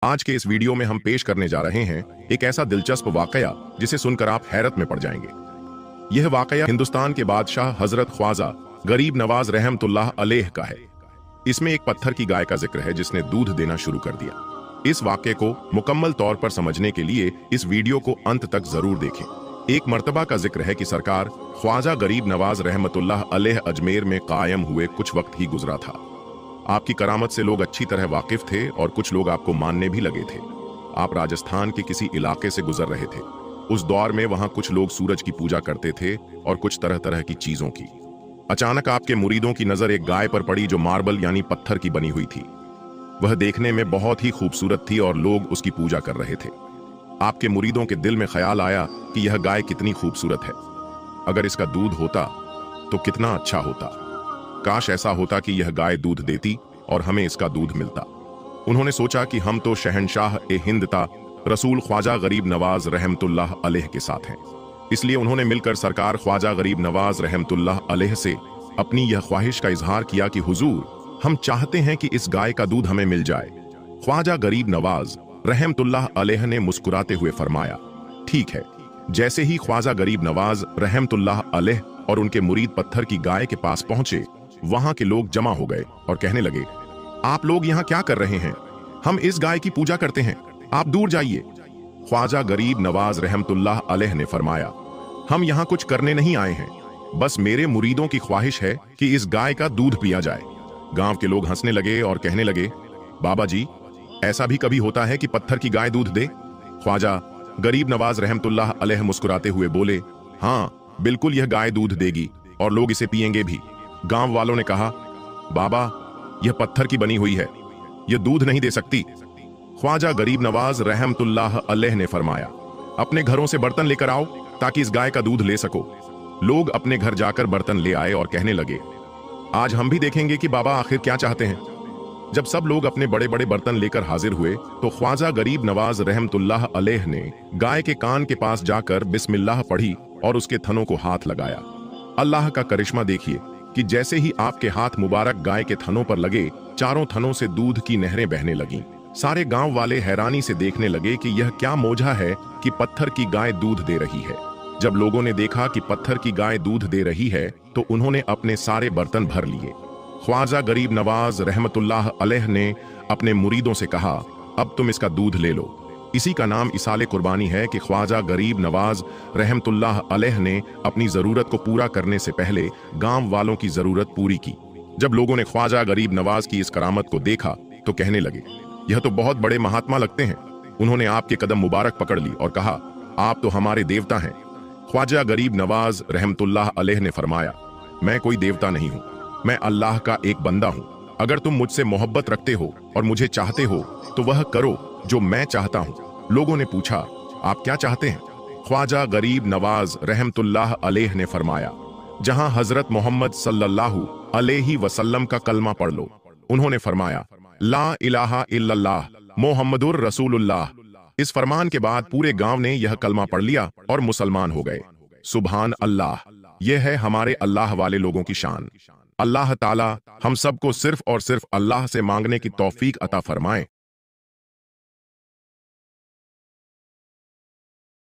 आज के इस वीडियो में हम पेश करने जा रहे हैं एक ऐसा दिलचस्प वाकया जिसे सुनकर आप हैरत में पड़ जाएंगे। यह वाकया हिंदुस्तान के बादशाह हजरत ख्वाजा गरीब नवाज रहमतुल्लाह अलैह का है। इसमें एक पत्थर की गाय का जिक्र है जिसने दूध देना शुरू कर दिया। इस वाकये को मुकम्मल तौर पर समझने के लिए इस वीडियो को अंत तक जरूर देखें। एक मर्तबा का जिक्र है कि सरकार ख्वाजा गरीब नवाज रहमतुल्लाह अलैह अजमेर में कायम हुए कुछ वक्त ही गुजरा था। आपकी करामत से लोग अच्छी तरह वाकिफ थे और कुछ लोग आपको मानने भी लगे थे। आप राजस्थान के किसी इलाके से गुजर रहे थे। उस दौर में वहां कुछ लोग सूरज की पूजा करते थे और कुछ तरह तरह की चीजों की। अचानक आपके मुरीदों की नजर एक गाय पर पड़ी जो मार्बल यानी पत्थर की बनी हुई थी। वह देखने में बहुत ही खूबसूरत थी और लोग उसकी पूजा कर रहे थे। आपके मुरीदों के दिल में ख्याल आया कि यह गाय कितनी खूबसूरत है, अगर इसका दूध होता तो कितना अच्छा होता। काश ऐसा होता कि यह गाय दूध देती और हमें इसका दूध मिलता। उन्होंने सोचा कि हम तो शहनशाह ए हिंद ता रसूल ख्वाजा गरीब नवाज रहमतुल्लाह अलैह के साथ हैं। इसलिए उन्होंने मिलकर सरकार ख्वाजा गरीब नवाज रहमतुल्लाह अलैह से अपनी यह ख्वाहिश का इजहार किया कि हुजूर, हम चाहते हैं कि इस गाय का दूध हमें मिल जाए। ख्वाजा गरीब नवाज रहमतुल्लाह अलैह ने मुस्कुराते हुए फरमाया, ठीक है। जैसे ही ख्वाजा गरीब नवाज रहमतुल्लाह अलैह और उनके मुरीद पत्थर की गाय के पास पहुंचे, वहां के लोग जमा हो गए और कहने लगे, आप लोग यहाँ क्या कर रहे हैं? हम इस गाय की पूजा करते हैं, आप दूर जाइए। ख्वाजा गरीब नवाज रहमतुल्लाह अलैह ने फरमाया, हम यहाँ कुछ करने नहीं आए हैं, बस मेरे मुरीदों की ख्वाहिश है कि इस गाय का दूध पिया जाए। गांव के लोग हंसने लगे और कहने लगे, बाबा जी, ऐसा भी कभी होता है कि पत्थर की गाय दूध दे? ख्वाजा गरीब नवाज रहमतुल्लाह अलैह मुस्कुराते हुए बोले, हाँ बिल्कुल, यह गाय दूध देगी और लोग इसे पिएंगे भी। गांव वालों ने कहा, बाबा, यह पत्थर की बनी हुई है, यह दूध नहीं दे सकती। ख्वाजा गरीब नवाज रहमतुल्लाह अलैह ने फरमाया, अपने घरों से बर्तन लेकर आओ ताकि इस गाय का दूध ले सको। लोग अपने घर जाकर बर्तन ले आए और कहने लगे, आज हम भी देखेंगे कि बाबा आखिर क्या चाहते हैं। जब सब लोग अपने बड़े बड़े बर्तन लेकर हाजिर हुए तो ख्वाजा गरीब नवाज रहमतुल्लाह अलैह ने गाय के कान के पास जाकर बिस्मिल्लाह पढ़ी और उसके थनों को हाथ लगाया। अल्लाह का करिश्मा देखिए कि जैसे ही आपके हाथ मुबारक गाय के थनों पर लगे, चारों थनों से दूध की नहरें बहने लगीं। सारे गांव वाले हैरानी से देखने लगे कि यह क्या मौजा है कि पत्थर की गाय दूध दे रही है। जब लोगों ने देखा कि पत्थर की गाय दूध दे रही है तो उन्होंने अपने सारे बर्तन भर लिए। ख्वाजा गरीब नवाज रहमतुल्लाह अलैह ने अपने मुरीदों से कहा, अब तुम इसका दूध ले लो। इसी का नाम इसाले कुर्बानी है कि ख्वाजा गरीब नवाज रहमतुल्लाह अलैह ने अपनी जरूरत को पूरा करने से पहले गांव वालों की जरूरत पूरी की। जब लोगों ने ख्वाजा गरीब नवाज की इस करामत को देखा तो कहने लगे, यह तो बहुत बड़े महात्मा लगते हैं। उन्होंने आपके कदम मुबारक पकड़ ली और कहा, आप तो हमारे देवता हैं। ख्वाजा गरीब नवाज रहमतुल्लाह अलैह ने फरमाया, मैं कोई देवता नहीं हूँ, मैं अल्लाह का एक बंदा हूँ। अगर तुम मुझसे मोहब्बत रखते हो और मुझे चाहते हो तो वह करो जो मैं चाहता हूँ। लोगों ने पूछा, आप क्या चाहते हैं? ख्वाजा गरीब नवाज रहमतुल्लाह अलैह ने फरमाया, जहां हजरत मोहम्मद सल्लल्लाहु अलैहि वसल्लम का कलमा पढ़ लो। उन्होंने फरमाया, ला इलाहा इल्लल्लाह मोहम्मदुर रसूलुल्लाह। इस फरमान के बाद पूरे गांव ने यह कलमा पढ़ लिया और मुसलमान हो गए। सुभान अल्लाह, यह है हमारे अल्लाह वाले लोगों की शान। अल्लाह ताला हम सबको सिर्फ और सिर्फ अल्लाह से मांगने की तौफीक अता फरमाए।